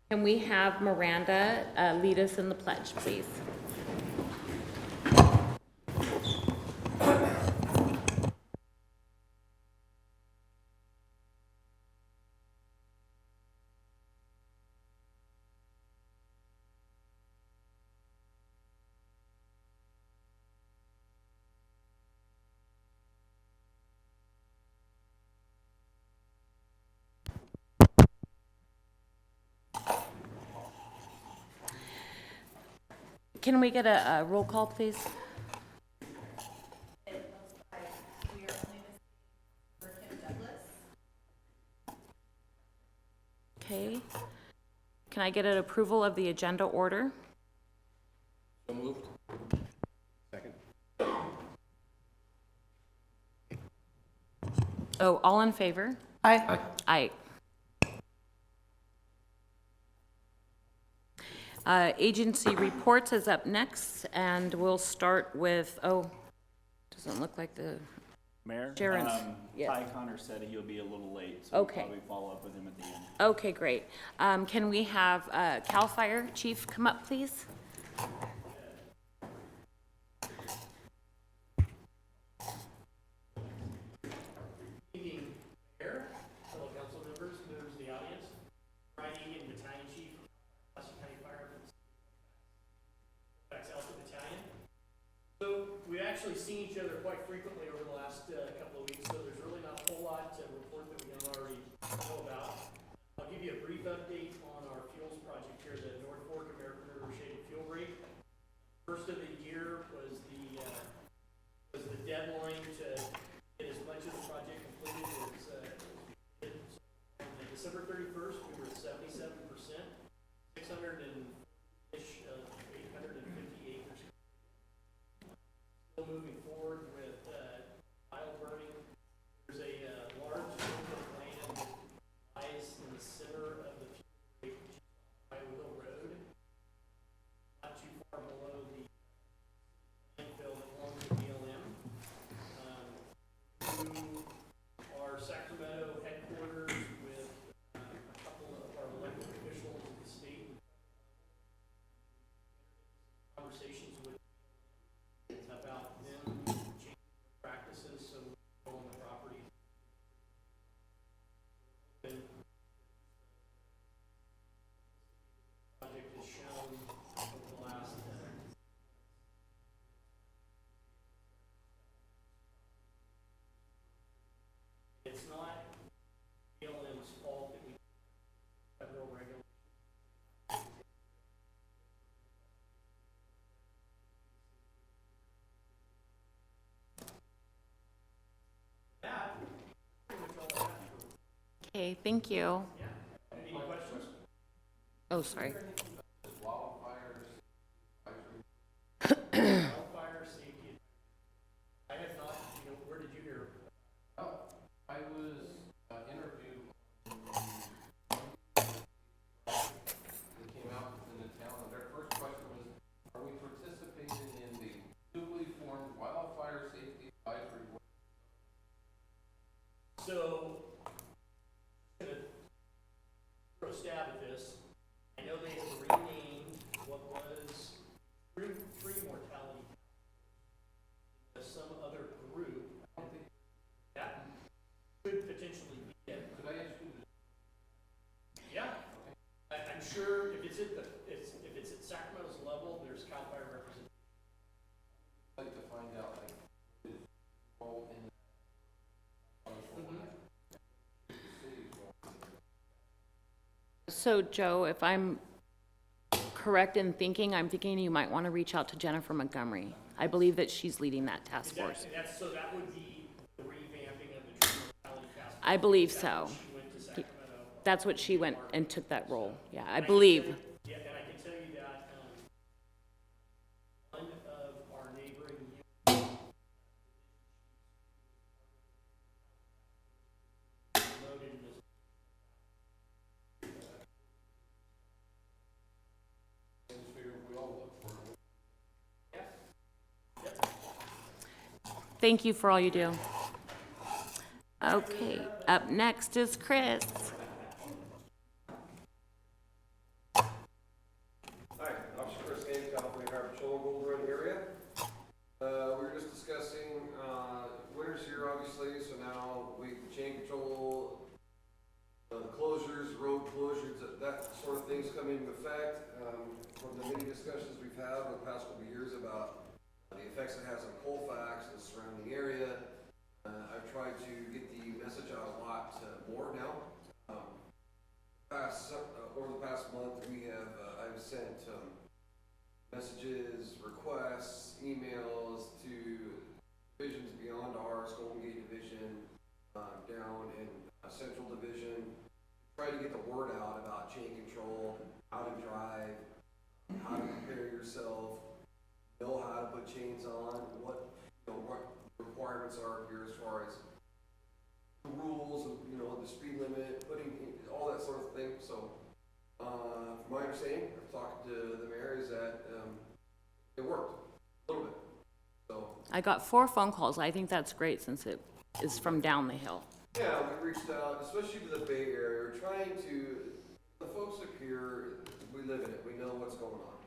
Can we have Miranda lead us in the pledge, please? Can we get a roll call, please? Okay. Can I get an approval of the agenda order? So moved. Second. Oh, all in favor? Aye. Aye. Agency reports is up next, and we'll start with, doesn't look like the, Mayor, Sharon's, yeah. Ty Connor said he'll be a little late, so Okay. we'll probably follow up with him at the end. Okay, great. Can we have CAL FIRE Chief come up, please? Evening, Mayor, fellow council members, members of the audience. Brian Egan, Battalion Chief, Colfax County Fire, Colfax Alpha Battalion. So we've actually seen each other quite frequently over the last couple of weeks, so there's really not a whole lot to report that we don't already know about. I'll give you a brief update on our fuels project here, the North Fork American River Shaded Fuel Rate. First of the year was the deadline to get as much of the project completed as on December 31st, we were at 77%, 600-ish of 850 acres. Still moving forward with pile burning. There's a large strip of land that lies in the center of the fuel rate, Iowa Road, not too far below the landfill that belongs to BLM. Through our Sacramento headquarters with a couple of our elected officials at the state, conversations with about them changing their practices so we can own the property. The project has shown over the last it's not BLM's fault that we federal regulations. That, pretty much all I have. Okay, thank you. Any questions? Oh, sorry. Wildfire safety. I have not, where did you hear? I was interviewed that came out in the town, and their first question was, are we participating in the newly formed wildfire safety advisory board? So, I'm gonna throw a stab at this. I know they have renamed what was free mortality to some other group. I don't think, That could potentially be it. could I ask you to, Yeah, I'm sure if it's at Sacramento's level, there's CAL FIRE representation. like to find out, like, his role in that? So, Joe, if I'm correct in thinking, I'm thinking you might want to reach out to Jennifer Montgomery. I believe that she's leading that task force. So that would be the revamping of the tree mortality task force. I believe so. She went to Sacramento. That's what she went and took that role. Yeah, I believe. Yeah, and I can tell you that, one of our neighboring units promoted as Thank you for all you do. Okay, up next is Chris. closures, road closures, that sort of things come into effect. From the many discussions we've had over the past couple of years about the effects it has on Colfax and the surrounding area, I've tried to get the message out a lot more now. Over the past month, I've sent messages, requests, emails to divisions beyond ours, Golden Gate Division, down in Central Division, try to get the word out about chain control, how to drive, how to prepare yourself, know how to put chains on, what requirements are here as far as the rules and the speed limit, putting all that sort of thing. So, from my understanding, I've talked to the mayor, is that it worked a little bit. So I got 4 phone calls. I think that's great since it is from down the hill. yeah, we reached out, especially to the Bay Area. We're trying to, the folks up here, we live in it. We know what's going on.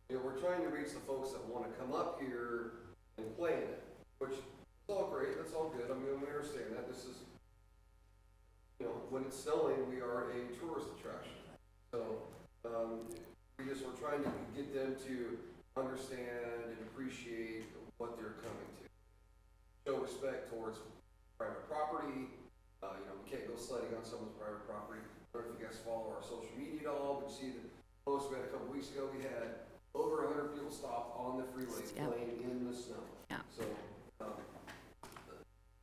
We're trying to reach the folks that want to come up here and play in it, which is all great. That's all good. I mean, we understand that. This is, when it's snowing, we are a tourist attraction. So, we're trying to get them to understand and appreciate what they're coming to. Show respect towards private property. We can't go sledding on someone's private property. I don't know if you guys follow our social media at all, but you see the post we had a couple weeks ago. We had over 100 people stopped on the freeway playing in the snow. Yeah. So,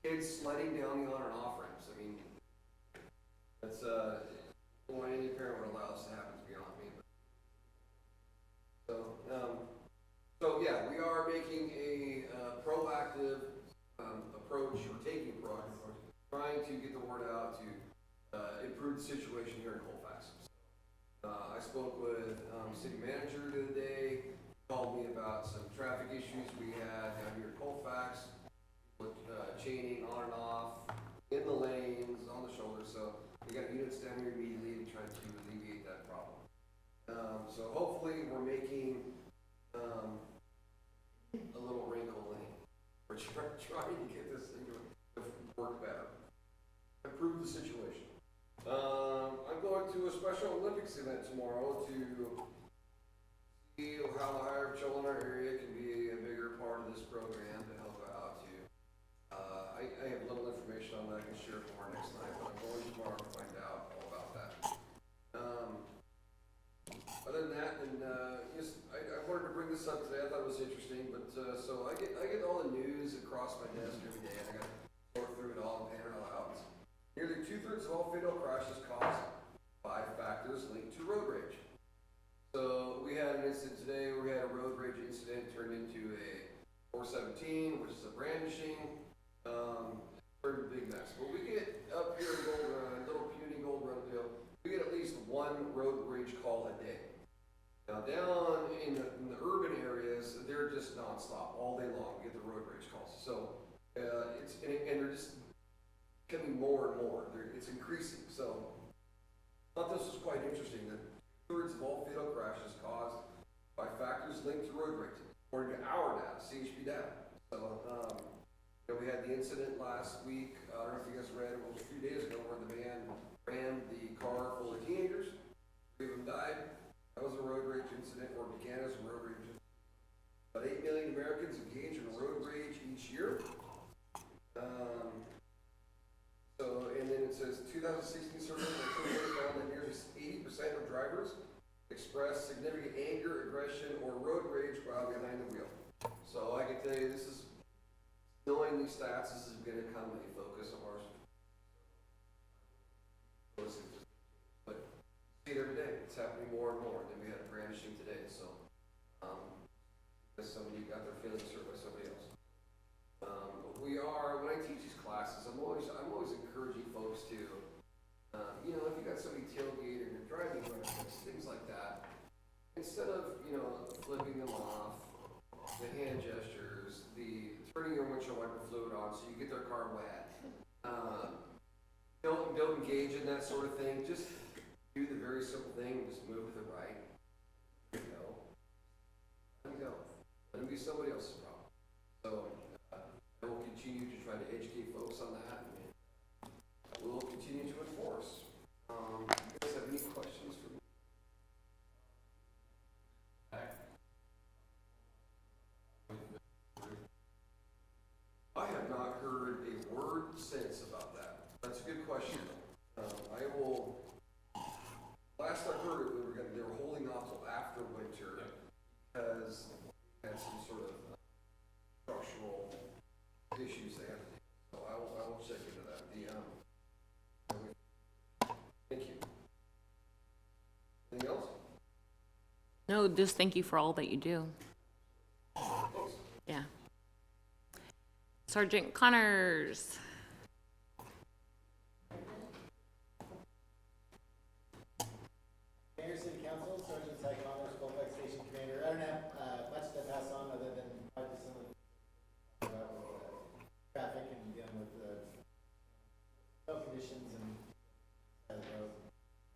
kids sledding down the on and off ramps. I mean, that's what any parent would allow this to happen, to be honest with me. So yeah, we are making a proactive approach, or taking a proactive approach, trying to get the word out to improve the situation here in Colfax. I spoke with city manager the other day, called me about some traffic issues we had down here in Colfax, with chaining on and off, in the lanes, on the shoulders, so we got units down here immediately to try to alleviate that problem. So hopefully we're making a little wrinkle in. We're trying to get this thing to work better, improve the situation. I'm going to a Special Olympics event tomorrow to see how the higher children in our area can be a bigger part of this program to help out too. I have little information on that I can share more next night, but I'm going tomorrow to find out all about that. Other than that, and I wanted to bring this up today. I thought it was interesting, but so I get all the news across my desk every day, and I got to sort through it all and pan it all out. Nearly 2/3 of all fatal crashes caused by factors linked to road rage. So we had an incident today where we had a road rage incident turned into a 417, which is a brandishing. Turned a big mess. But we get up here in Gold Run, little puny Gold Run Hill, we get at least one road rage call a day. Now down in the urban areas, they're just nonstop all day long. We get the road rage calls. So and they're just becoming more and more. It's increasing. So I thought this was quite interesting that 2/3 of all fatal crashes caused by factors linked to road rage, according to our data, CHP data. So we had the incident last week. I don't know if you guys read it. It was a few days ago where the man rammed the car full of teenagers. 3 of them died. That was a road rage incident, or began as a road rage incident. About 8 million Americans engage in road rage each year. And then it says 2016 survey found that nearly 80% of drivers express significant anger, aggression, or road rage while behind the wheel. So I can tell you, knowing these stats, this is going to become a focus of ours. But see it every day. It's happening more and more. And then we had a brandishing today, so somebody got their feelings hurt by somebody else. When I teach these classes, I'm always encouraging folks to, if you got somebody tailgate or you're driving, things like that, instead of, flipping them off, the hand gestures, the turning your windshield wiper fluid on so you get their car wet, don't engage in that sort of thing. Just do the very simple thing and just move to the right. There you go. Let them go. Let them be somebody else's problem. So I will continue to try to educate folks on that, and we'll continue to enforce. question. I will, last I heard it, they were holding off till after winter because they had some sort of structural issues they had to do. So I will check into that. Thank you. Anything else? No, just thank you for all that you do. Thanks. Yeah. Sergeant Connors. Mayor, City Council, Sergeant Ty Connors, Colfax Station Commander. I don't have much to pass on other than probably some of the about with traffic and dealing with the snow conditions and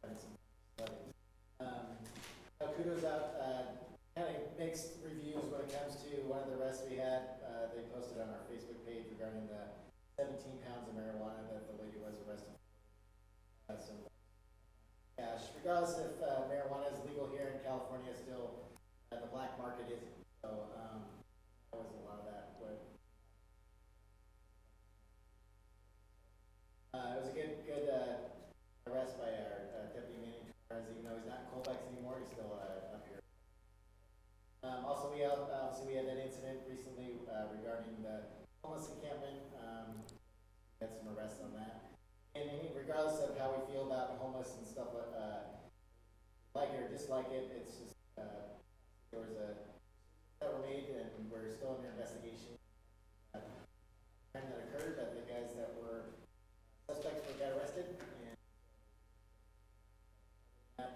having some flooding. Kudos out, kind of mixed reviews when it comes to one of the arrests we had. They posted on our Facebook page regarding the 17 pounds of marijuana that the lady was arrested for. So cash, regardless if marijuana is legal here in California, still the black market isn't. So that was a lot of that. But it was a good arrest by our deputy Manning Torres. Even though he's not in Colfax anymore, he's still up here. Also, obviously we had that incident recently regarding the homeless encampment. We had some arrests on that. And regardless of how we feel about homeless and stuff, like it or dislike it, it's just there was a that were made, and we're still under investigation. Crime that occurred, that the guys that were suspects got arrested, and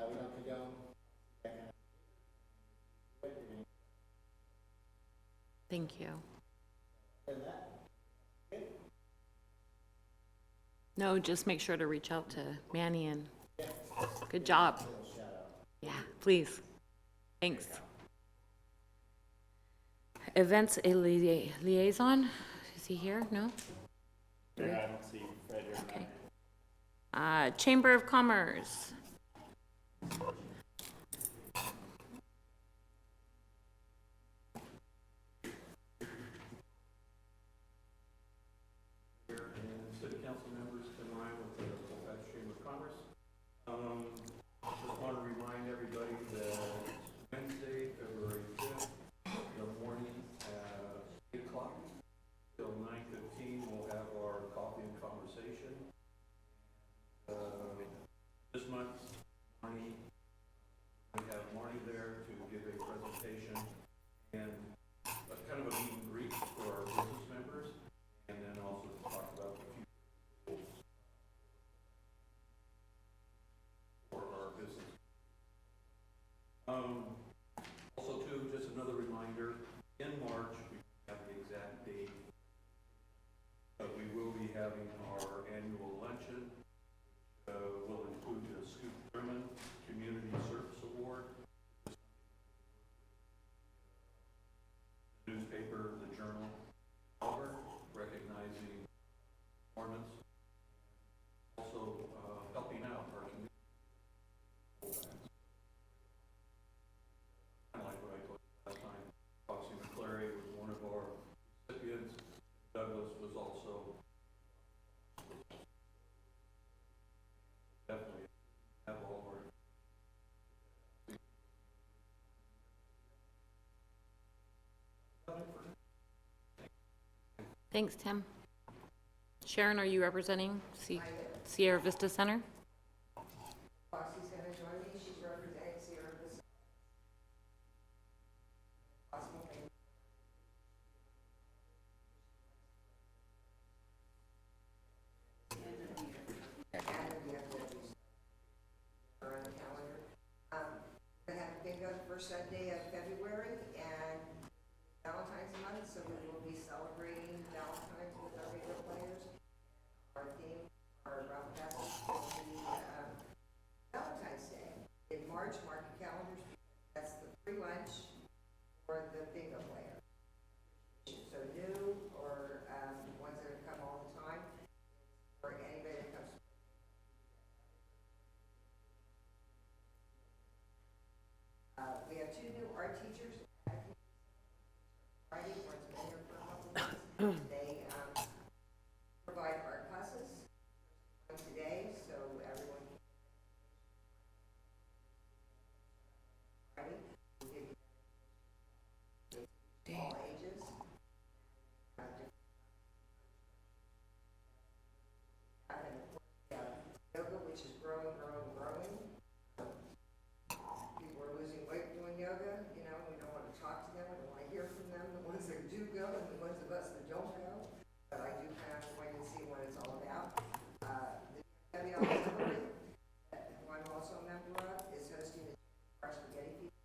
we don't condone that kind of. Thank you. Other than that, good. No, just make sure to reach out to Manny and good job. Little shout out. Yeah, please. Thanks. Events liaison, is he here? No? Yeah, I don't see Fred here Okay. tonight. Chamber of Commerce. Mayor and city council members, Tim Ryan with the Colfax Chamber of Commerce. Just want to remind everybody that Wednesday, February 5th, the morning at 8 o'clock till 9:15, we'll have our coffee and conversation. This month, Marnie, we have Marnie there to give a presentation and a kind of a meet and greet for our business members, and then also to talk about the future goals for our business. Also too, just another reminder, in March, we have the exact date, but we will be having our annual luncheon. Will include the Scoop Thurman Community Service Award, the newspaper, the Journal, Auburn, recognizing performance, also helping out our community. Kind of like what I told you last time, Foxy McClary was one of our recipients. Douglas was also definitely have all of our. Thanks, Tim. Sharon, are you representing Sierra Vista Center? Foxy's gonna join me, she's representing Sierra Vista. Possible thing. And we have to are on the calendar. We have a bingo the first Sunday of February and Valentine's month, so we will be celebrating Valentine's with our bingo players. Our theme, our round passes will be Valentine's Day. In March, mark your calendars, that's the free lunch for the bingo player. So new or ones that have come all the time, or anybody that comes. We have two new art teachers. Friday, one's been here for a couple of months. They provide art classes all ages. Yoga, which is growing. People are losing weight doing yoga, you know, we don't want to talk to them, we don't want to hear from them, the ones that do go and the ones of us that don't go. But I do plan on going and see what it's all about. The WL Auxiliary, who I'm also a member of, is hosting the our spaghetti feast.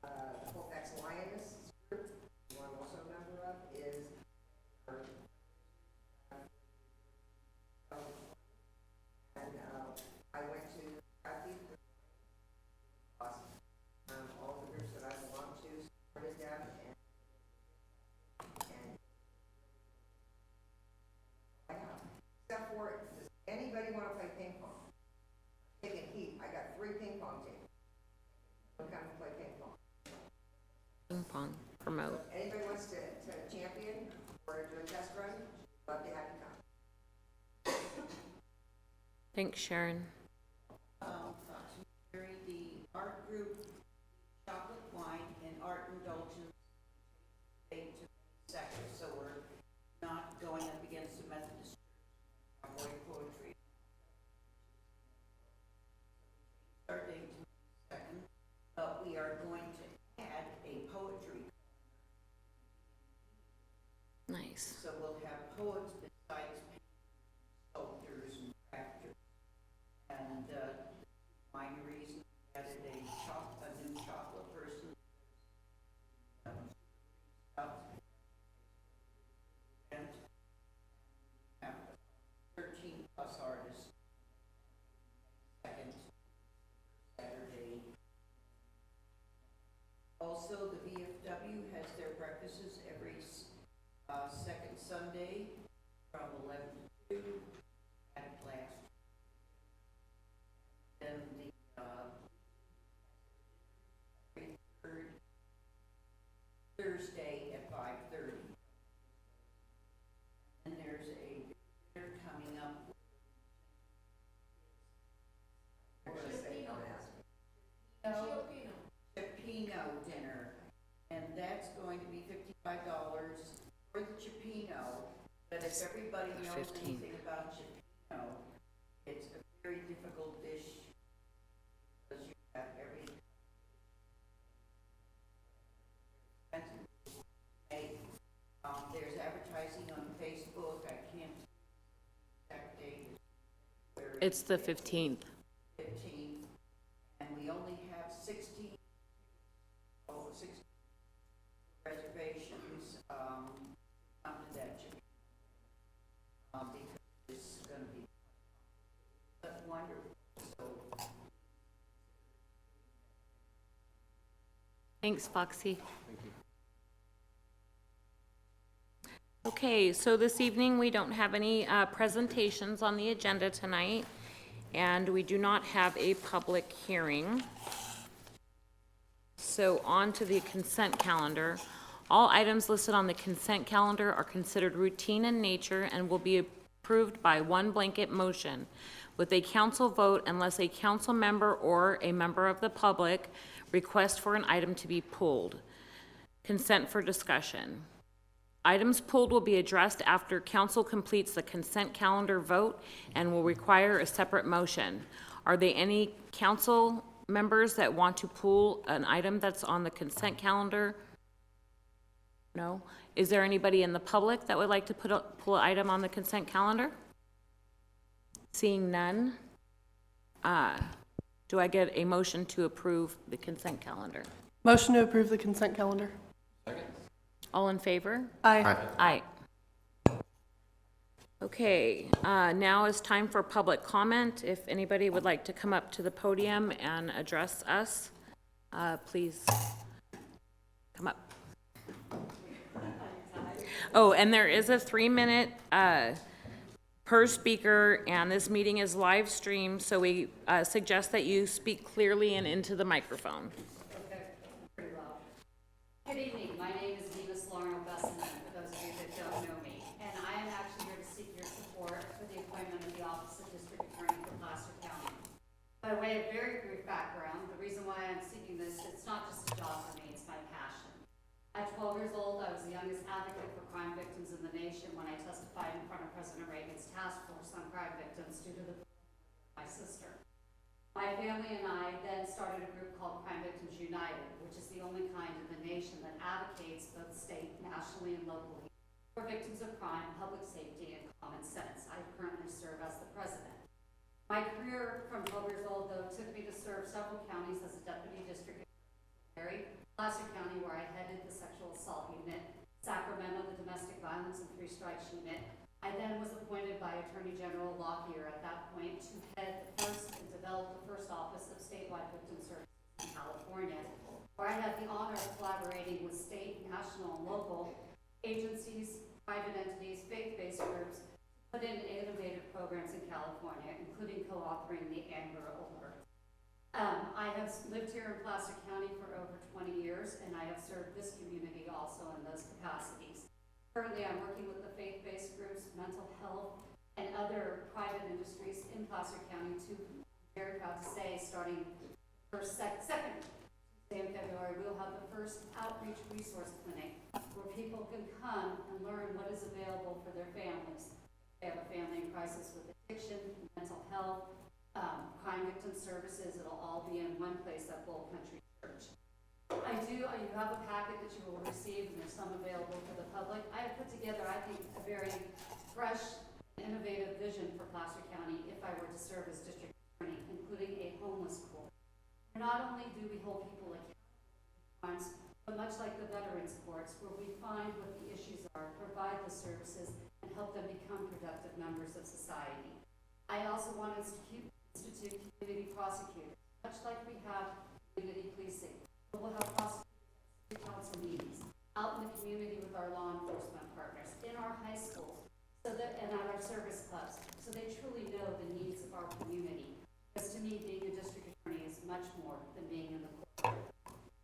The Colfax Lioness group, who I'm also a member of, is and I went to Kathy, awesome. All the groups that I belong to supported them, and except for, does anybody want to play ping pong? Taking heat, I got 3 ping pong tables. Come and play ping pong. Ping pong, promote. Anybody wants to champion or do a test run, love to have you come. Thanks, Sharon. Carry the art group, chocolate wine, and art indulgence to second, so we're not going up against the Methodist Church, avoid poetry. Our date to May 2nd, but we are going to add a poetry. Nice. So we'll have poets besides sculptors and crafters. And wineries added a new chocolate person. And have 13 plus artists. Second Saturday. Also, the VFW has their breakfasts every second Sunday from 11 to 2 at last. And the third Thursday at 5:30. And there's a dinner coming up. Chipino dinner, and that's going to be $55 for the Chipino. But if everybody knows 15. anything about Chipino, it's a very difficult dish because you have every expensive make. There's advertising on Facebook. I can't exact date. It's the 15th. 15th, and we only have 16 reservations, come to that chicken. Because it's gonna be wonderful, so. Thanks, Foxy. Okay, so this evening, we don't have any presentations on the agenda tonight, and we do not have a public hearing. So on to the consent calendar. All items listed on the consent calendar are considered routine in nature and will be approved by one blanket motion with a council vote unless a council member or a member of the public request for an item to be pulled. Consent for discussion. Items pulled will be addressed after council completes the consent calendar vote and will require a separate motion. Are there any council members that want to pull an item that's on the consent calendar? No? Is there anybody in the public that would like to pull an item on the consent calendar? Seeing none, do I get a motion to approve the consent calendar? Motion to approve the consent calendar. All in favor? Aye. Aye. Okay, now is time for public comment. If anybody would like to come up to the podium and address us, please come up. Oh, and there is a 3-minute per speaker, and this meeting is live streamed, so we suggest that you speak clearly and into the microphone. Okay, pretty loud. Good evening, my name is Venus Lauren Bessenden, for those of you that don't know me. And I am actually here to seek your support for the appointment of the Office of District Attorney for Placer County. By way of very brief background, the reason why I'm seeking this, it's not just a job for me, it's my passion. advocate for crime victims in the nation when I testified in front of President Reagan's task force on crime victims due to the my sister. My family and I then started a group called Crime Victims United, which is the only kind in the nation that advocates both state, nationally, and locally for victims of crime, public safety, and common sense. I currently serve as the president. My career from 12 years old, though, took me to serve several counties as a deputy district attorney, Placer County, where I headed the sexual assault unit, Sacramento, the domestic violence and three strikes unit. I then was appointed by Attorney General Lockyer at that point to head the first and develop the first office of statewide victim services in California, where I had the honor of collaborating with state, national, and local agencies, private entities, faith-based groups, to put in innovative programs in California, including co-authoring the Amber Alert. I have lived here in Placer County for over 20 years, and I have served this community also in those capacities. Currently, I'm working with the faith-based groups, mental health, and other private industries in Placer County to, I'm very proud to say, starting second Tuesday in February, we'll have the first outreach resource clinic where people can come and learn what is available for their families. They have a family in crisis with addiction, mental health, crime victim services. It'll all be in one place at Bull Country Church. You have a packet that you will receive, and there's some available for the public. I have put together, I think, a very fresh, innovative vision for Placer County if I were to serve as district attorney, including a homeless court. Not only do we hold people accountable, but much like the veterans courts, where we find what the issues are, provide the services, and help them become productive members of society. I also want us to institute community prosecutors, much like we have community policing. We'll have prosecutors at city council meetings, out in the community with our law enforcement partners, in our high schools, and at our service clubs, so they truly know the needs of our community. Because to me, being a district attorney is much more than being in the court.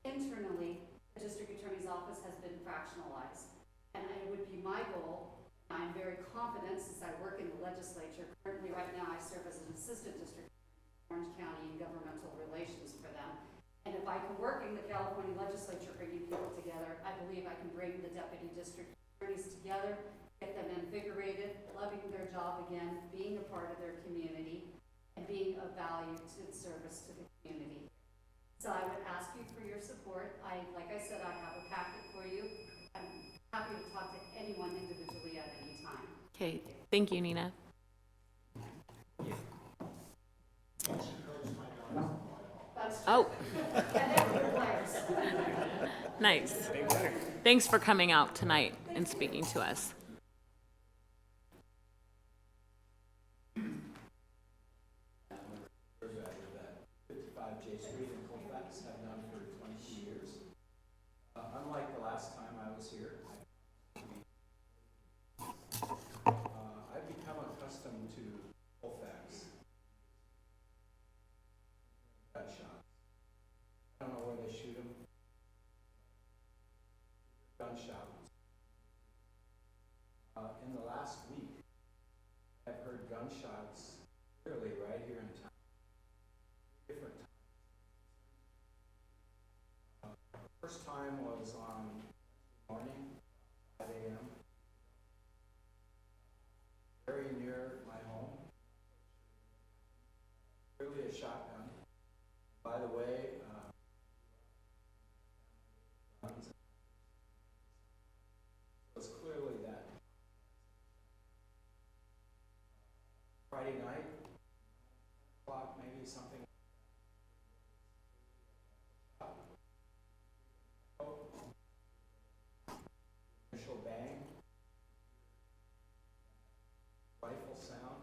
Internally, the district attorney's office has been fractionalized, and it would be my goal. I'm very confident since I work in the legislature. Currently, right now, I serve as an assistant district attorney in Orange County in governmental relations for them. And if I can work in the California legislature, bringing people together, I believe I can bring the deputy district attorneys together, get them invigorated, loving their job again, being a part of their community, and being of value to service to the community. So I would ask you for your support. Like I said, I have a packet for you. I'm happy to talk to anyone individually at any time. Okay, thank you, Nina. Oh. And then your players. Nice. Thanks for coming out tonight and speaking to us. That 55 J Street in Colfax have known for 22 years. Unlike the last time I was here, I've become accustomed to Colfax gunshots. I don't know where they shoot them. Gunshot. In the last week, I've heard gunshots clearly right here in town. Different times. First time was on morning, 5 a.m. Very near my home. Clearly a shotgun. By the way, guns. It was clearly that. Friday night, 10 o'clock, maybe something. Initial bang, rifle sound.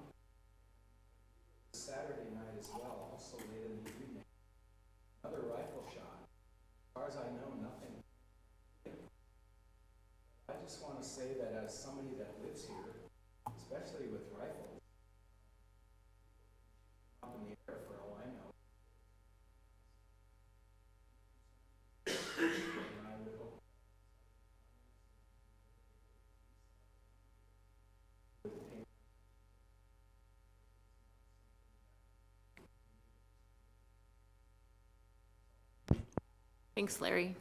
Saturday night as well, also late in the evening. Another rifle shot. As far as I know, nothing. I just want to say that as somebody that lives here, especially with rifles, up in the air for all I know. And I would hope Thanks, Larry.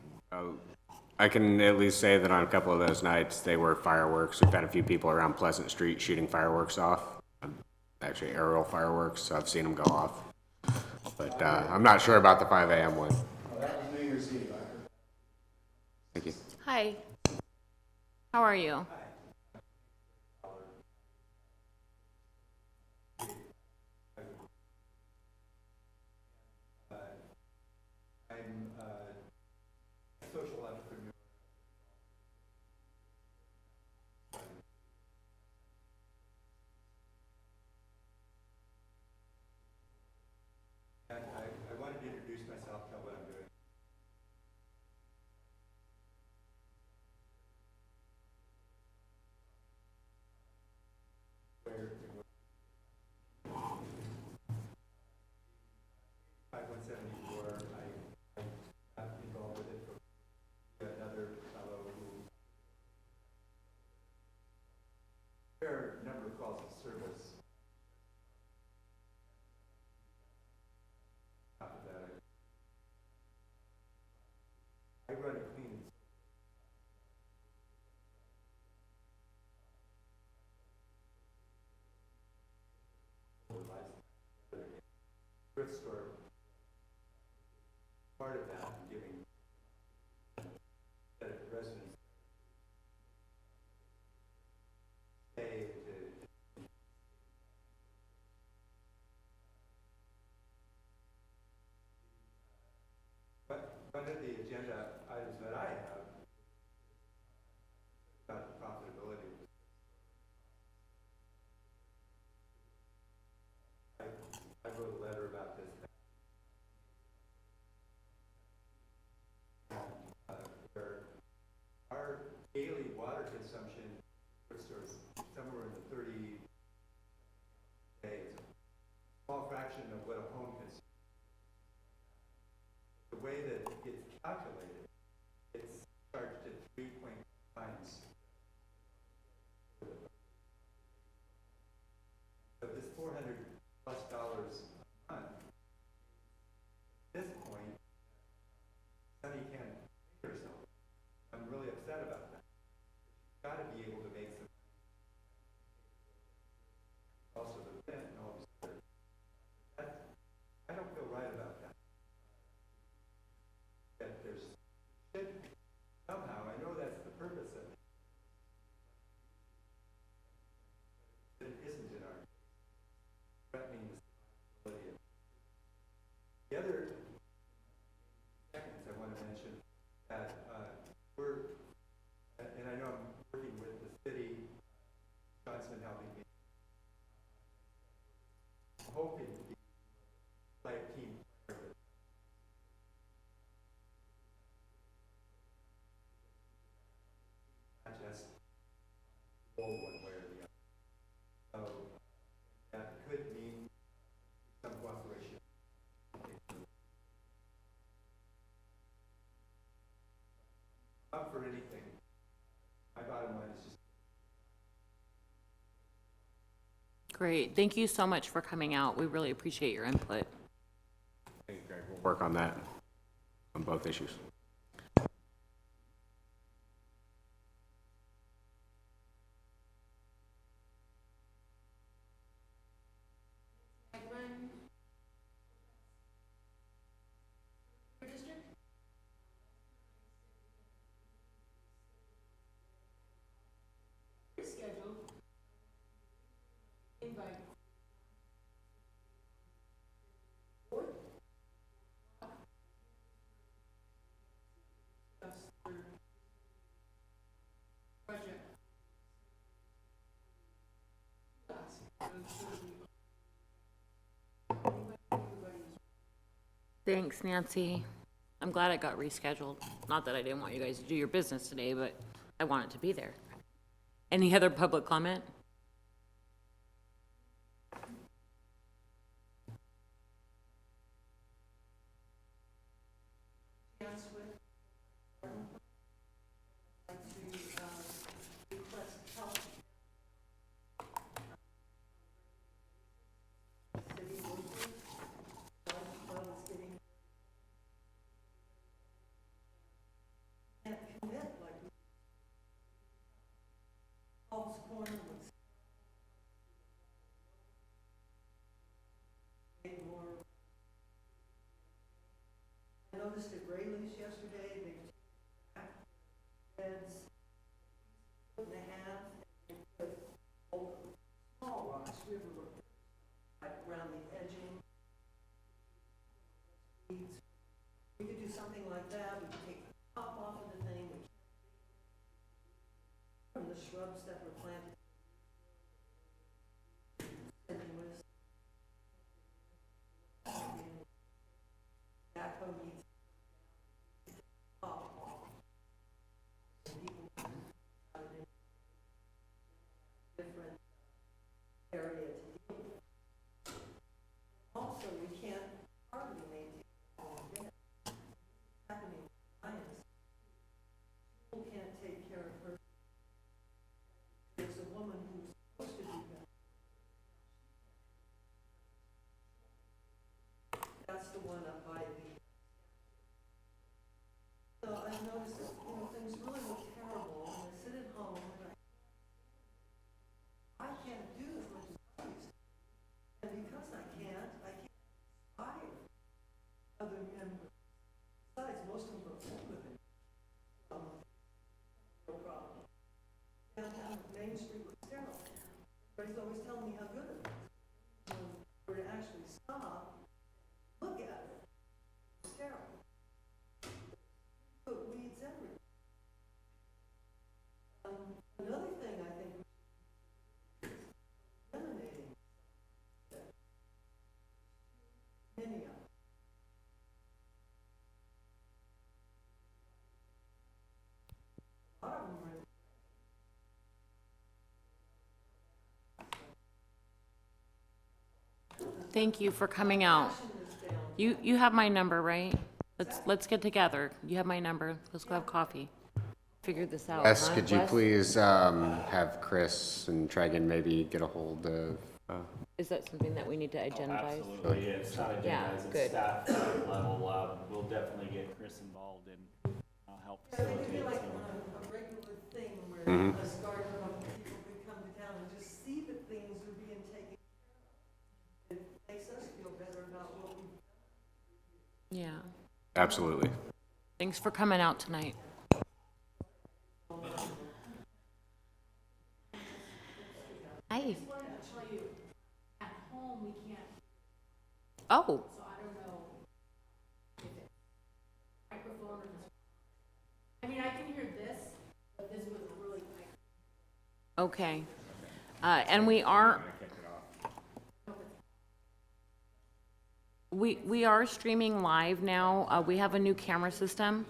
I can at least say that on a couple of those nights, they were fireworks. We've had a few people around Pleasant Street shooting fireworks off. Actually, aerial fireworks, so I've seen them go off. But I'm not sure about the 5 a.m. one. Oh, that was New Year's Eve, I heard. Thank you. Hi. How are you? I'm a social entrepreneur. And I wanted to introduce myself, tell what I'm doing. Where 5174, I got involved with it from another fellow who, there are a number of calls of service. After that, I run a cleaning thrift store. Part of that, I'm giving that residents stay to but one of the agenda items that I have about the profitability. I wrote a letter about this. Where our daily water consumption is somewhere in the 30 days. A small fraction of what a home consumes. The way that it's calculated, it's charged at 3.5 times. So this $400+ a month, at this point, Sunny can't pay herself. I'm really upset about that. She's got to be able to make some. Also the rent and all this other. I don't feel right about that. That there's should somehow, I know that's the purpose of it. But it isn't in our threatening the stability of it. The other seconds I want to mention that we're, and I know I'm working with the city, John's been helping me, hoping to be like a team player with not just roll one way or the other. So that could mean some cooperation. Up for anything. My bottom line is just. Great. Thank you so much for coming out. We really appreciate your input. Thank you, Greg. We'll work on that, on both issues. Thanks, Nancy. I'm glad it got rescheduled. Not that I didn't want you guys to do your business today, but I want it to be there. Any other public comment? commit like we Paul's Corner was more. I noticed at Rayleigh's yesterday, they took beds, foot and a half, and they put small rocks, river rocks, like around the edging. We could do something like that, we could take the top off of the thing, we can't from the shrubs that were planted. Continuous. Backhoe needs top off. People out in different area to deal with. Also, we can't hardly maintain all of it. Happening in science. People can't take care of her. There's a woman who's supposed to do that. That's the one up by the. So I noticed that, things really look terrible, and I sit at home and I can't do as much as I used to. And because I can't inspire other members. Besides, most of them are older than me. No problem. Downtown Main Street was sterile. Everybody's always telling me how good it was. When we were to actually stop, look at it, it's sterile. Put weeds everywhere. Another thing I think we should do is eliminating many of them. A lot of them are in. Thank you for coming out. You have my number, right? Let's get together. You have my number. Let's go have coffee. Figure this out. Wes, huh? could you Wes? please have Chris and Tregan maybe get a hold of, Is that something that we need to agendize? Absolutely, yeah, it's not Yeah, agendized at good. staff level, we'll definitely get Chris involved and help Yeah, they could facilitate be like some. a regular thing where Mhm. a garden of people could come to town and just see that things are being taken care of. It makes us feel better about what we've done. Yeah. absolutely. Thanks for coming out tonight. Hi. I just wanted to tell you, at home, we can't, Oh, so I don't know if it's microphone or this. I mean, I can hear this, but this was really like. okay. And we are. We are streaming live now. We have a new camera system.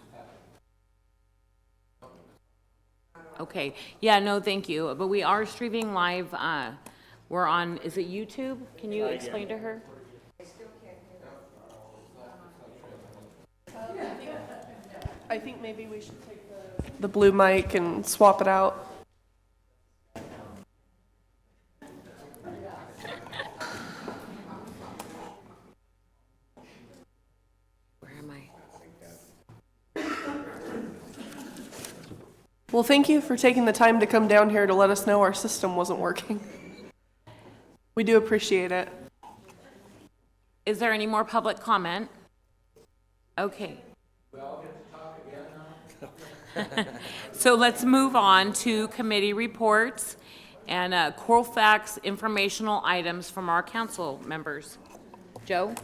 Okay. Yeah, no, thank you. But we are streaming live. We're on, is it YouTube? Can you explain to her? I think maybe we should take the blue mic and swap it out. Where am I? Well, thank you for taking the time to come down here to let us know our system wasn't working. We do appreciate it. Is there any more public comment? Okay. So let's move on to committee reports and Colfax informational items from our council members. Joe?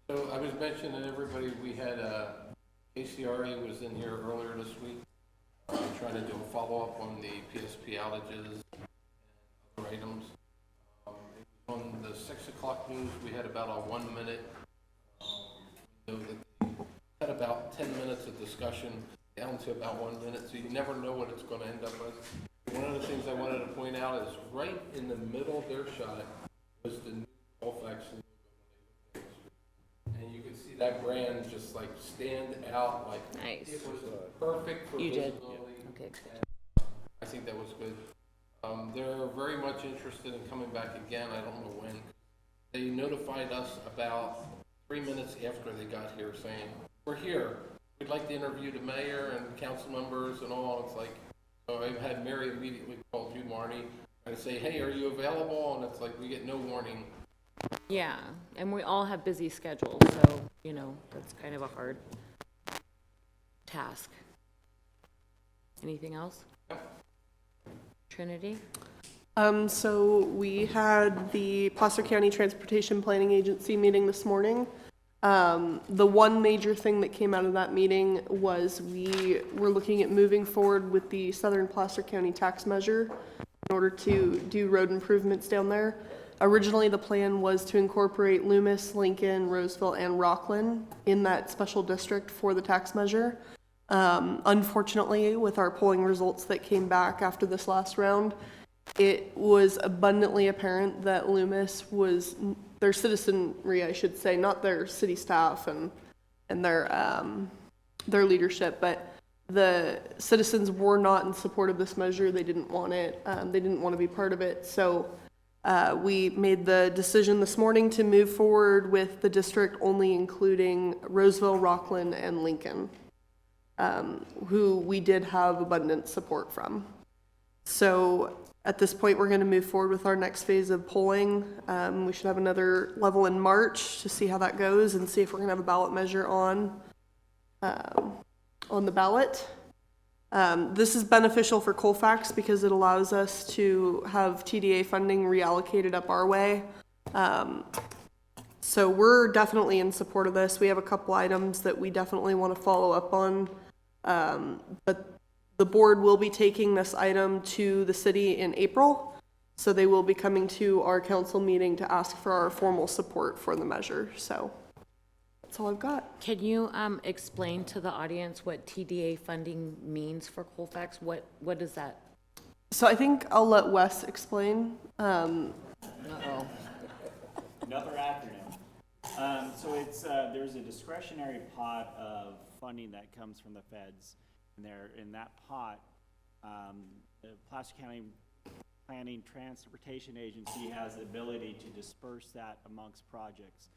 So I was mentioning to everybody, we had ACRE was in here earlier this week, trying to do a follow-up on the PSP outages and other items. On the 6 o'clock news, we had about a 1 minute, had about 10 minutes of discussion down to about 1 minute, so you never know what it's going to end up with. One of the things I wanted to point out is right in the middle of their shot was the new Colfax logo. And you could see that brand just like stand out, like Nice. it was perfect for You did. visibility. Okay, good. I think that was good. They're very much interested in coming back again. I don't know when. They notified us about 3 minutes after they got here saying, we're here. we'd like to interview the mayor and council members and all. It's like, so I've had Mary immediately call you, Marnie, and say, hey, are you available? And it's like, we get no warning. Yeah, and we all have busy schedules, so, you know, that's kind of a hard task. Anything else? Trinity? So we had the Placer County Transportation Planning Agency meeting this morning. The one major thing that came out of that meeting was we were looking at moving forward with the Southern Placer County tax measure in order to do road improvements down there. Originally, the plan was to incorporate Loomis, Lincoln, Roseville, and Rockland in that special district for the tax measure. Unfortunately, with our polling results that came back after this last round, it was abundantly apparent that Loomis was, their citizenry, I should say, not their city staff and their leadership, but the citizens were not in support of this measure. They didn't want it. They didn't want to be part of it. So we made the decision this morning to move forward with the district only including Roseville, Rockland, and Lincoln, who we did have abundant support from. So at this point, we're going to move forward with our next phase of polling. We should have another level in March to see how that goes and see if we're going to have a ballot measure on the ballot. This is beneficial for Colfax because it allows us to have TDA funding reallocated up our way. So we're definitely in support of this. We have a couple items that we definitely want to follow up on. But the board will be taking this item to the city in April. So they will be coming to our council meeting to ask for our formal support for the measure. So that's all I've got. Can you explain to the audience what TDA funding means for Colfax? What is that? So I think I'll let Wes explain. Uh-oh. Another acronym. So it's, there's a discretionary pot of funding that comes from the feds. And there, in that pot, the Placer County Planning Transportation Agency has the ability to disperse that amongst projects.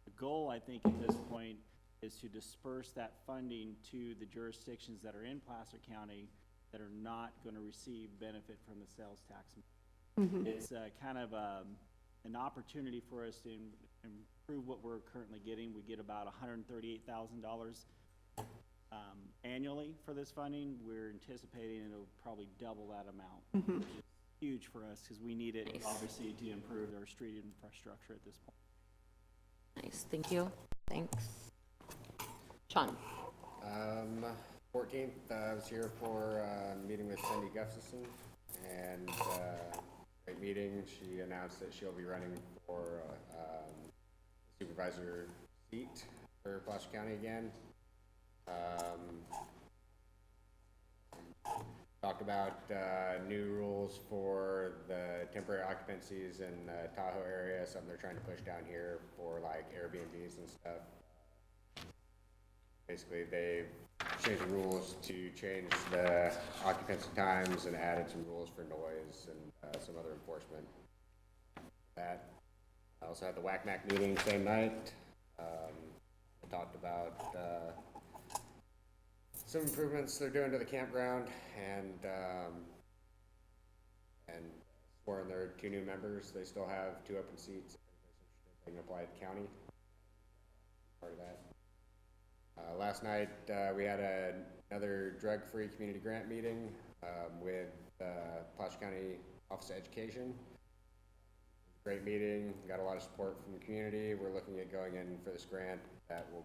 The goal, I think, at this point is to disperse that funding to the jurisdictions that are in Placer County that are not going to receive benefit from the sales tax. Mm-hmm. It's kind of an opportunity for us to improve what we're currently getting. We get about $138,000 annually for this funding. We're anticipating it'll probably double that amount, mm-hmm. which is huge for us because we need it, nice. Obviously, to improve our street infrastructure at this point. Nice, thank you. Thanks. Sean. 14th, I was here for a meeting with Cindy Gustafson, and great meeting. She announced that she'll be running for supervisor seat for Placer County again. Talked about new rules for the temporary occupancies in the Tahoe area, something they're trying to push down here for like Airbnbs and stuff. Basically, they've changed the rules to change the occupancy times and added some rules for noise and some other enforcement. That I also had the WACMAC meeting same night. I talked about some improvements they're doing to the campground and swore in their 2 new members. They still have 2 open seats. They can apply at the county. Part of that. Last night we had another drug-free community grant meeting with Placer County Office of Education. Great meeting. Got a lot of support from the community. We're looking at going in for this grant that will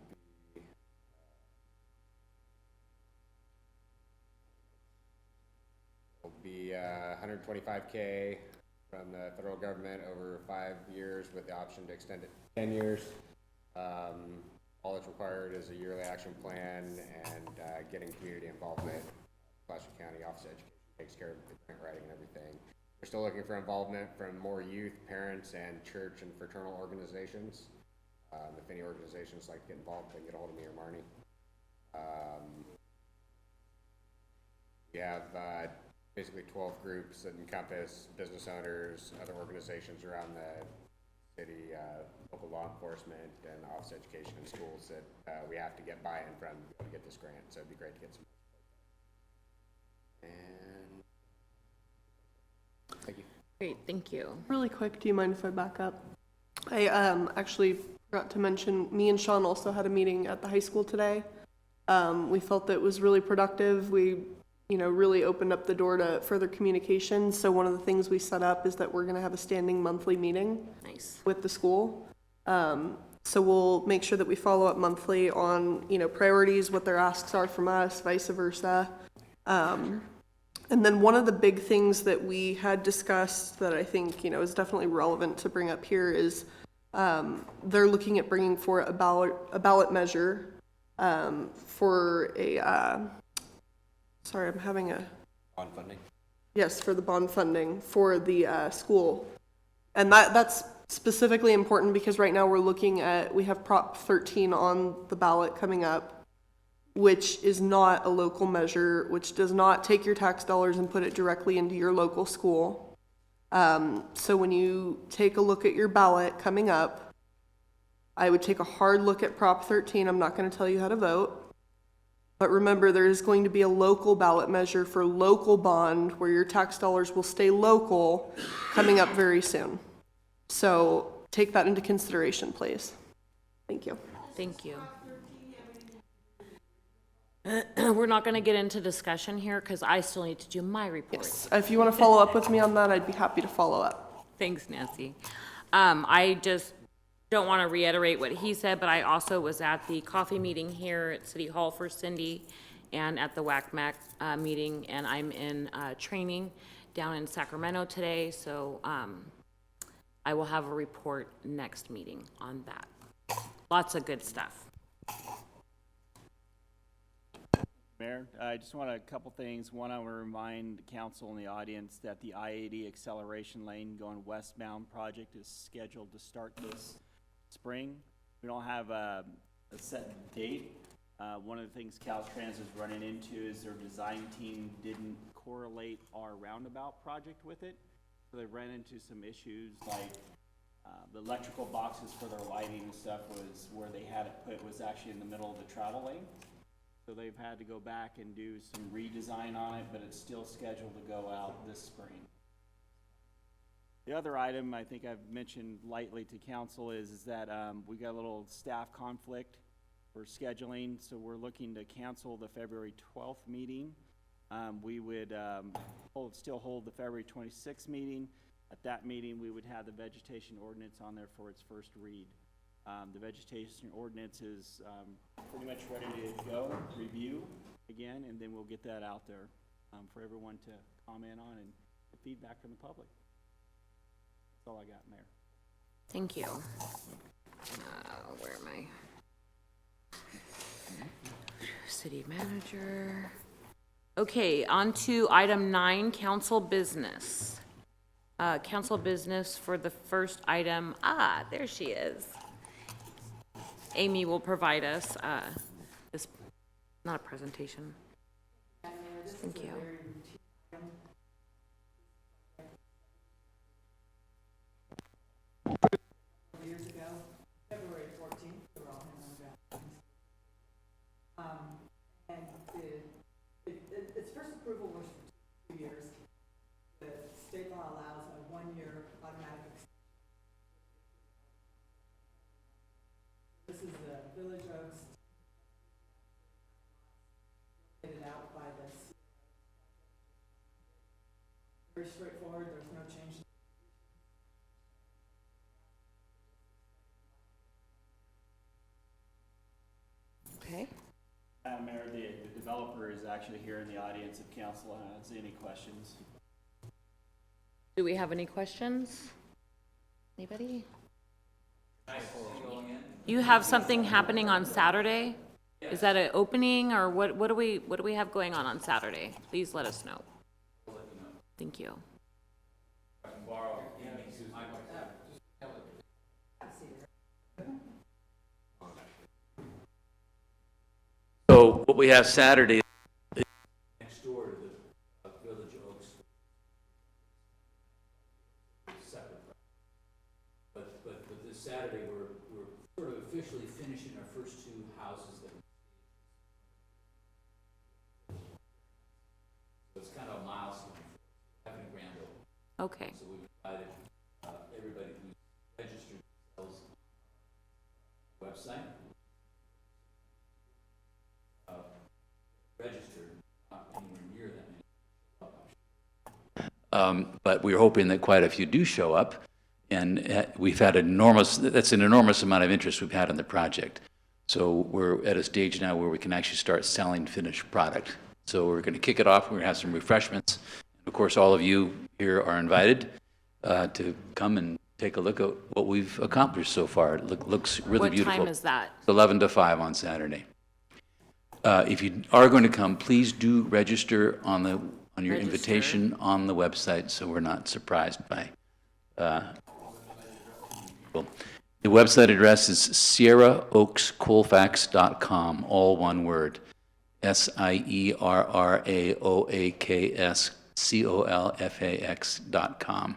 be $125K from the federal government over 5 years with the option to extend it 10 years. All that's required is a yearly action plan and getting community involvement. Placer County Office of Education takes care of the grant writing and everything. We're still looking for involvement from more youth, parents, and church and fraternal organizations. If any organizations like to get involved, they can get a hold of me or Marnie. We have basically 12 groups that encompass business owners, other organizations around the city, local law enforcement, and Office of Education and Schools that we have to get buy-in from to get this grant, so it'd be great to get some. And thank you. Great, thank you. Really quick, do you mind if I back up? I actually forgot to mention, me and Sean also had a meeting at the high school today. We felt that it was really productive. We, really opened up the door to further communication. So one of the things we set up is that we're going to have a standing monthly meeting with the school. So we'll make sure that we follow up monthly on, priorities, what their asks are from us, vice versa. And then one of the big things that we had discussed that I think, is definitely relevant to bring up here is they're looking at bringing for a ballot measure for a, sorry, I'm having a... Bond funding? Yes, for the bond funding for the school. And that's specifically important because right now we have Prop 13 on the ballot coming up, which is not a local measure, which does not take your tax dollars and put it directly into your local school. So when you take a look at your ballot coming up, I would take a hard look at Prop 13. I'm not going to tell you how to vote. But remember, there is going to be a local ballot measure for local bond where your tax dollars will stay local coming up very soon. So take that into consideration, please. Thank you. Thank you. We're not going to get into discussion here because I still need to do my report. Yes, if you want to follow up with me on that, I'd be happy to follow up. Thanks, Nancy. I just don't want to reiterate what he said, but I also was at the coffee meeting here at City Hall for Cindy and at the WACMAC meeting, and I'm in training down in Sacramento today, so I will have a report next meeting on that. Lots of good stuff. Mayor, I just want a couple things. One, I want to remind the council and the audience that the I-80 acceleration lane going westbound project is scheduled to start this spring. We don't have a set date. One of the things Caltrans is running into is their design team didn't correlate our roundabout project with it. So they ran into some issues like the electrical boxes for their lighting and stuff was where they had it put was actually in the middle of the travel lane. So they've had to go back and do some redesign on it, but it's still scheduled to go out this spring. The other item I think I've mentioned lightly to council is that we got a little staff conflict for scheduling, so we're looking to cancel the February 12th meeting. We would still hold the February 26th meeting. At that meeting, we would have the vegetation ordinance on there for its first read. The vegetation ordinance is pretty much ready to go, review again, and then we'll get that out there for everyone to comment on and get feedback from the public. That's all I got, Mayor. Thank you. Where am I? City manager. Okay, on to item 9, council business. Council business for the first item. There she is. Amy will provide us this, not a presentation. Thank you. Years ago, February 14th, we were all handing them down. And its first approval was for 2 years. The state law allows a 1-year automatic extension. This is the Village Oaks, laid out by this. Very straightforward, there's no change. Okay. Mayor, the developer is actually here in the audience if council has any questions. Do we have any questions? Anybody? You have something happening on Saturday? Is that an opening or what do we have going on Saturday? Please let us know. Thank you. So what we have Saturday is next door to the Village Oaks. Separate. But the officially finishing our first two houses that. So it's kind of a milestone for having a grand opening. Okay. So we've invited everybody who's registered themselves on the website. Registered, not anywhere near that many. But we're hoping that quite a few do show up, and we've had that's an enormous amount of interest we've had in the project. So we're at a stage now where we can actually start selling finished product. So we're going to kick it off. We're going to have some refreshments. Of course, all of you here are invited to come and take a look at what we've accomplished so far. It looks really beautiful. What time is that? It's 11 to 5 on Saturday. If you are going to come, please do register on your invitation on the website, so we're not surprised by. Well, the website address is SierraOaksColfax.com, all one word. SierraOaksColfax.com,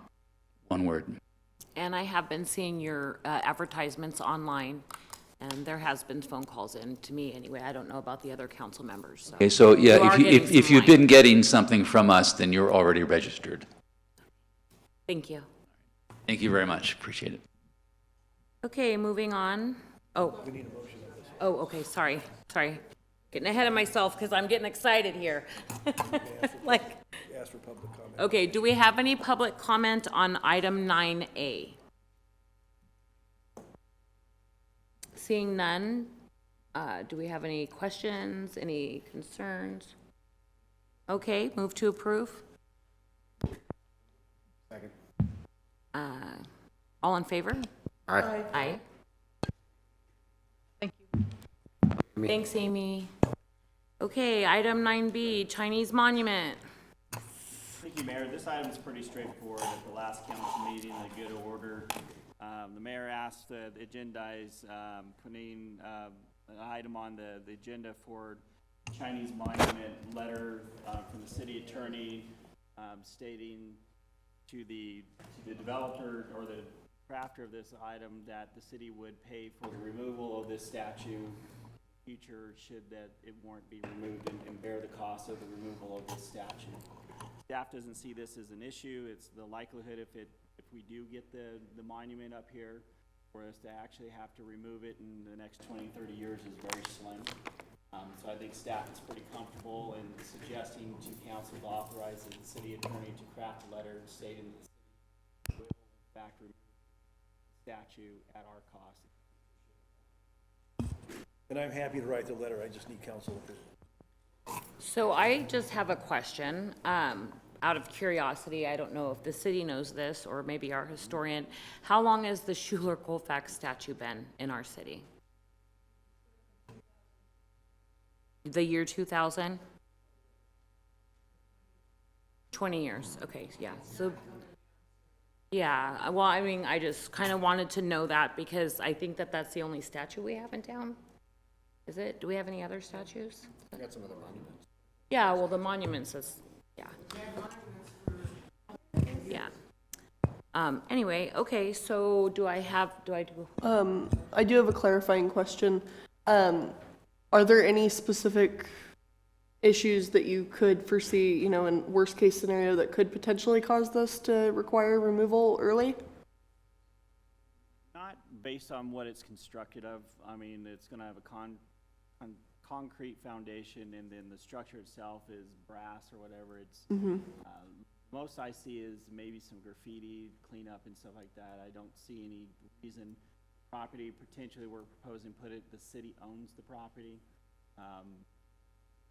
one word. And I have been seeing your advertisements online, and there has been phone calls in to me anyway. I don't know about the other council members. So. Okay, so You yeah, are if getting some you've been light. getting something from us, then you're already registered. Thank you. Thank you very much. Appreciate it. Okay, moving on. Oh. We need a motion. Oh, okay, sorry. Getting ahead of myself because I'm getting excited here. Like, Ask for public comment. okay, do we have any public comment on item 9A? Seeing none, do we have any questions, any concerns? Okay, move to approve. Second. All in favor? Aye. Aye. Thank you. Thanks, Amy. Okay, item 9B, Chinese monument. Thank you, Mayor. This item is pretty straightforward. At the last council meeting, a good order. The mayor asked to agendize putting an item on the agenda for Chinese monument letter from the city attorney stating to the developer or the crafter of this item that the city would pay for the removal of this statue in the future should that it warrant be removed and bear the cost of the removal of this statue. Staff doesn't see this as an issue. It's the likelihood if we do get the monument up here, for us to actually have to remove it in the next 20, 30 years is very slim. So I think staff is pretty comfortable in suggesting to council to authorize the city attorney to craft a letter stating that the city will in fact remove the statue at our cost. And I'm happy to write the letter, I just need council approval. So I just have a question. Out of curiosity, I don't know if the city knows this, or maybe our historian. How long has the Schuler Colfax statue been in our city? The year 2000? 20 years, okay, yeah. So, yeah, well, I mean, I just kind of wanted to know that because I think that that's the only statue we have in town. Is it? Do we have any other statues? I got some other monuments. Yeah, well, the monuments is, yeah. Yeah. Anyway, okay, so do I do? I do have a clarifying question. Are there any specific issues that you could foresee, you know, in worst case scenario that could potentially cause this to require removal early? Not based on what it's constructed of. I mean, it's going to have a concrete foundation, and then the structure itself is brass or whatever. It's most I see is maybe some graffiti cleanup and stuff like that. I don't see any reason. Property potentially we're proposing put it. The city owns the property.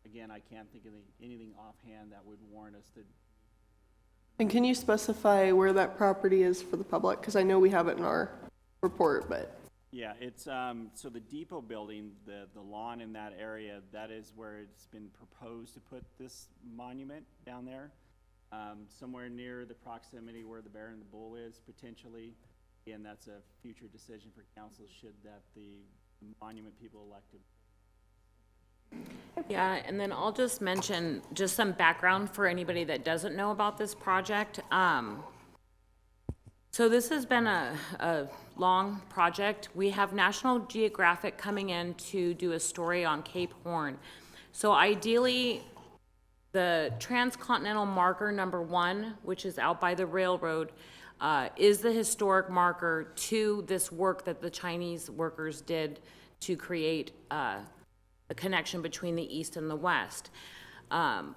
Again, I can't think of anything offhand that would warrant us to. And can you specify where that property is for the public? Because I know we have it in our report, but. Yeah, it's so the depot building, the lawn in that area, that is where it's been proposed to put this monument down there. Somewhere near the proximity where the bear and the bull is potentially. Again, that's a future decision for council should that the monument people elected. Yeah, and then I'll just mention just some background for anybody that doesn't know about this project. So this has been a long project. We have National Geographic coming in to do a story on Cape Horn. So ideally, the transcontinental marker #1, which is out by the railroad, is the historic marker to this work that the Chinese workers did to create a connection between the East and the West.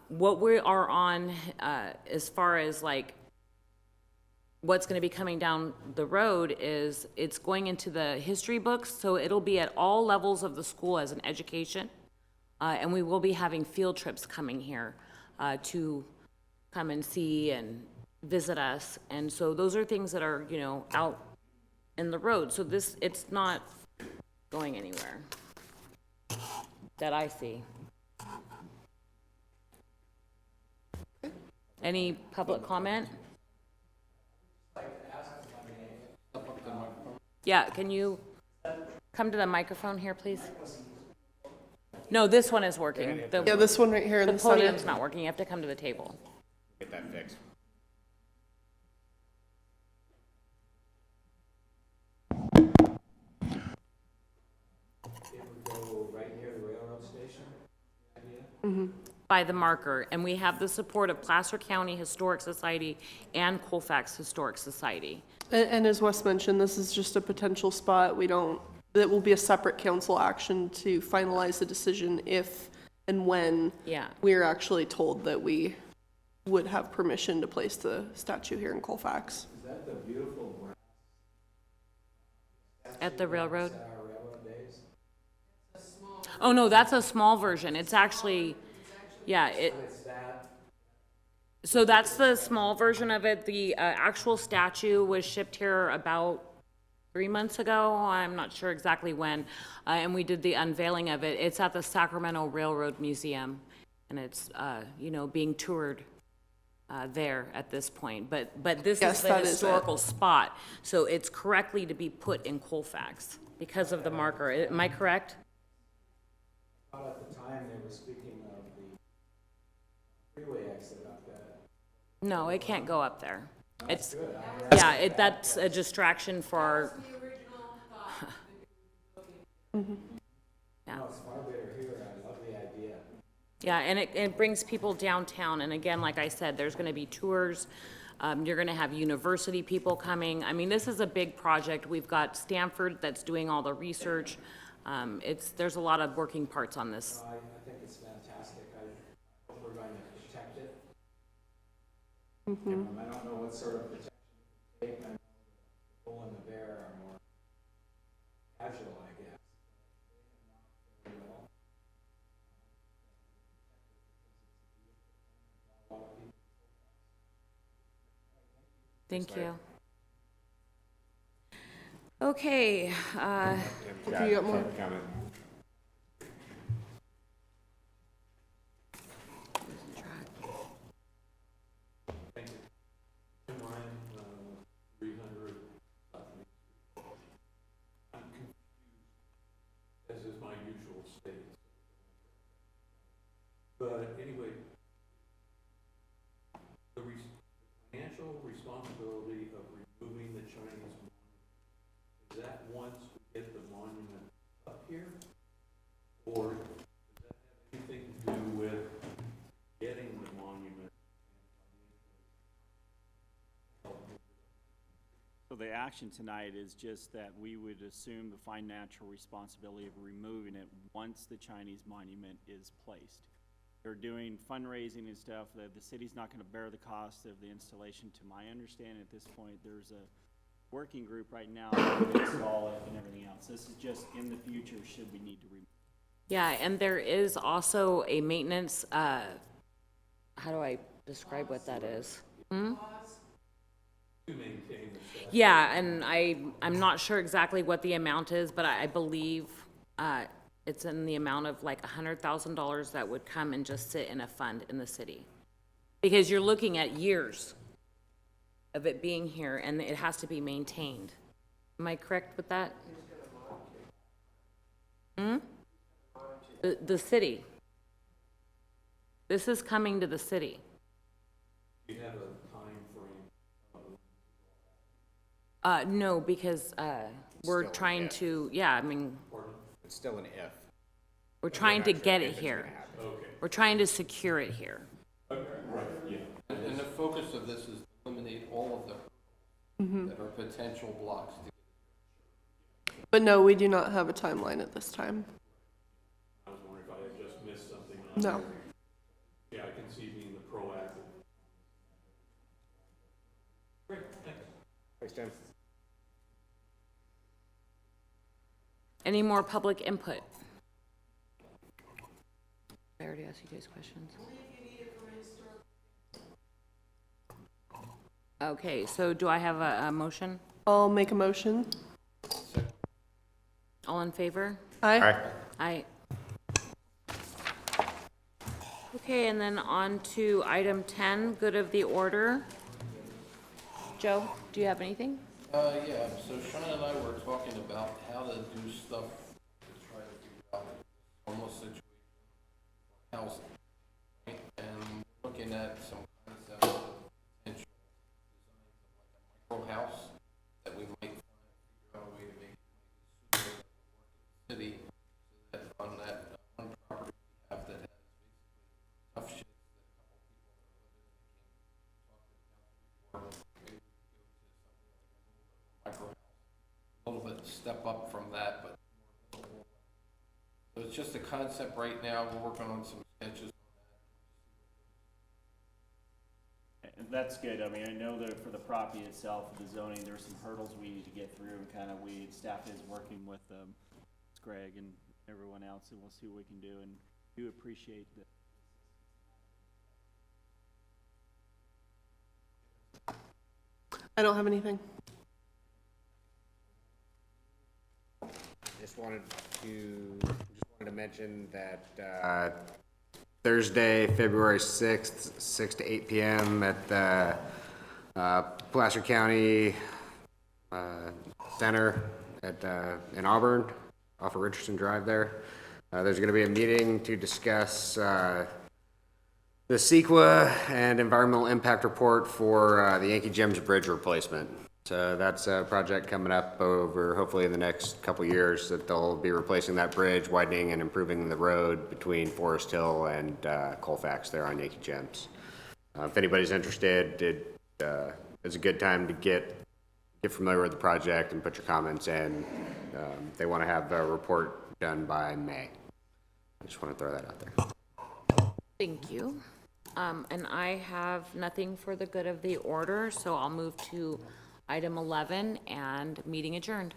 What we are on, as far as like what's going to be coming down the road, is it's going into the history books, so it'll be at all levels of the school as an education. And we will be having field trips coming here to come and see and visit us. And so those are things that are, you know, out in the road. So this, it's not going anywhere that I see. Any public comment? Yeah, can you come to the microphone here, please? No, this one is working. Yeah, this one right here in The the center. podium's not working, you have to come to the table. Get that fixed. By the marker, and we have the support of Placer County Historic Society and Colfax Historic Society. And as Wes mentioned, this is just a potential spot. We don't, that will be a separate council action to finalize the decision if and when Yeah. we're actually told that we would have permission to place the statue here in Colfax. Is that the beautiful grass? At the railroad? Our railroad days? Oh, no, that's a small version. It's actually, yeah, It's that, so that's the small version of it. The actual statue was shipped here about 3 months ago. I'm not sure exactly when. And we did the unveiling of it. It's at the Sacramento Railroad Museum. And it's, you know, being toured there at this point. But this Yes, is the that is it. historical spot. So it's correctly to be put in Colfax because of the marker. Am I correct? at the time, they were speaking of the freeway exit up that. No, it can't go up there. It's, Good, yeah, that's a distraction for our, No, it's far better here, I love the idea. yeah, and it brings people downtown. And again, like I said, there's gonna be tours. You're gonna have university people coming. I mean, this is a big project. We've got Stanford that's doing all the research. There's a lot of working parts on this. I think it's fantastic, I hope we're going to protect it. I don't know what sort of protection to take, I know the bull and the bear are more casual, I guess. They have not very well. A lot of people. Thank you. Okay, If you got more. Comment. In line, 300 South Main Street. I'm confused, as is my usual state. But anyway, the financial responsibility of removing the Chinese monument, is that once we get the monument up here? Or does that have anything to do with getting the monument? So the action tonight is just that we would assume the financial responsibility of removing it once the Chinese monument is placed. They're doing fundraising and stuff, the city's not gonna bear the cost of the installation, to my understanding at this point. There's a working group right now to install it and everything else. This is just in the future, should we need to remove. yeah, and there is also a maintenance, how do I describe what that is? To maintain the status. Yeah, and I'm not sure exactly what the amount is, but I believe it's in the amount of like $100,000 that would come and just sit in a fund in the city. Because you're looking at years of it being here, and it has to be maintained. Am I correct with that? The city. This is coming to the city. Do you have a time frame? No, because, we're Still trying if. to, yeah, I mean, It's still an if. we're trying to Not sure get if it it's here. gonna happen. Okay. We're trying to secure it here. Right, yeah. And the focus of this is to eliminate all of the that are potential blocks. But no, we do not have a timeline at this time. I was wondering if I had just missed something on No. there. Yeah, I can see being the proactive. Great, thanks. Thanks, Tim. Any more public input? I already asked you guys questions. Okay, so do I have a motion? I'll make a motion. All in favor? Aye. All right. Aye. Okay, and then on to item 10, good of the order. Joe, do you have anything? Yeah, so Sean and I were talking about how to do stuff to try to figure out the homeless situation, housing, right? And looking at some concepts of potential designs of like a micro house that we might find, figure out a way to make it suitable for the city, so that on that one property we have that has basically tough shit that a couple people that are living in it came to talk to the council before, maybe we could go to something like a little bit of a micro house, a little bit step up from that, but more livable. So it's just a concept right now. We're working on some sketches on that. And that's good. I mean, I know that for the property itself, the zoning, there's some hurdles we need to get through, and kind of staff is working with Greg and everyone else, and we'll see what we can do, and do appreciate that. I don't have anything. Just wanted to mention that Thursday, February 6th, 6 to 8 p.m. at the Placer County Center in Auburn, off of Richardson Drive there. There's going to be a meeting to discuss the CEQA and environmental impact report for the Yankee Gems Bridge replacement. So that's a project coming up over hopefully in the next couple years that they'll be replacing that bridge, widening and improving the road between Forest Hill and Colfax there on Yankee Gems. If anybody's interested, it's a good time to get familiar with the project and put your comments in. They want to have a report done by May. I just want to throw that out there. Thank you. And I have nothing for the good of the order, so I'll move to item 11 and meeting adjourned.